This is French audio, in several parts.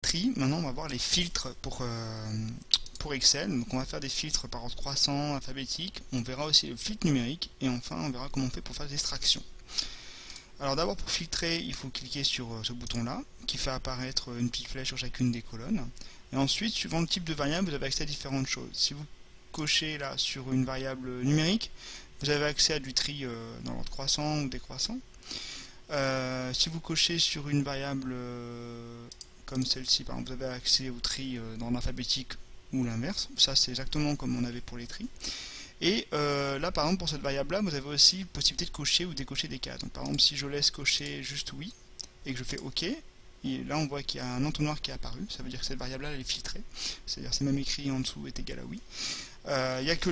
tri, maintenant on va voir les filtres pour Excel. Donc on va faire des filtres par ordre croissant, alphabétique, on verra aussi le filtre numérique, et enfin on verra comment on fait pour faire des extractions. Alors d'abord, pour filtrer, il faut cliquer sur ce bouton là, qui fait apparaître une petite flèche sur chacune des colonnes. Et ensuite, suivant le type de variable, vous avez accès à différentes choses. Si vous cochez là sur une variable numérique, vous avez accès à du tri dans l'ordre croissant ou décroissant. Si vous cochez sur une variable comme celle-ci, par exemple, vous avez accès au tri dans l'alphabétique ou l'inverse. Ça, c'est exactement comme on avait pour les tris. Et là, par exemple, pour cette variable-là, vous avez aussi possibilité de cocher ou décocher des cases. Donc, par exemple, si je laisse cocher juste oui et que je fais OK, et là, on voit qu'il y a un entonnoir qui est apparu. Ça veut dire que cette variable-là, elle est filtrée. C'est-à-dire, c'est même écrit en dessous est égal à oui. Il n'y a que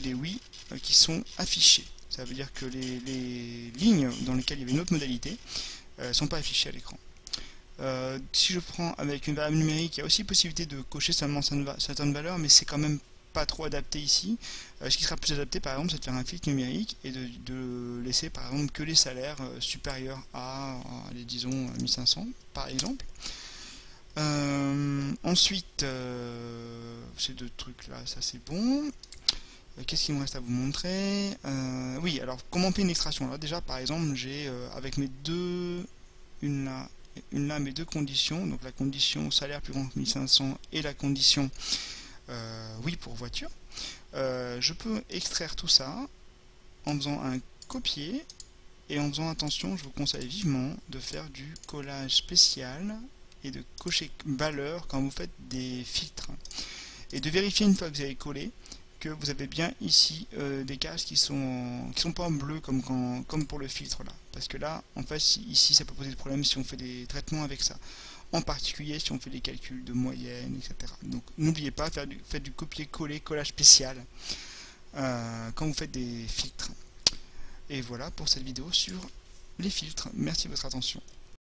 des oui qui sont affichés. Ça veut dire que les lignes dans lesquelles il y avait une autre modalité ne sont pas affichées à l'écran. Si je prends avec une variable numérique, il y a aussi possibilité de cocher seulement certaines valeurs, mais c'est quand même pas trop adapté ici. Ce qui sera plus adapté, par exemple, c'est de faire un filtre numérique et de laisser par exemple que les salaires supérieurs à disons 1500 par exemple. Ensuite, ces deux trucs là, ça c'est bon. Qu'est-ce qu'il me reste à vous montrer? Oui, alors comment on fait une extraction? Là déjà, par exemple, j'ai avec mes deux, une là, mes deux conditions, donc la condition salaire plus grand que 1500 et la condition oui pour voiture. Je peux extraire tout ça en faisant un copier et en faisant attention, je vous conseille vivement de faire du collage spécial et de cocher valeur quand vous faites des filtres et de vérifier une fois que vous avez collé que vous avez bien ici des cases qui sont pas en bleu comme pour le filtre là, parce que là en fait ici ça peut poser des problèmes si on fait des traitements avec ça, en particulier si on fait des calculs de moyenne, etc. Donc n'oubliez pas, faites du copier-coller, collage spécial quand vous faites des filtres. Et voilà pour cette vidéo sur les filtres. Merci de votre attention.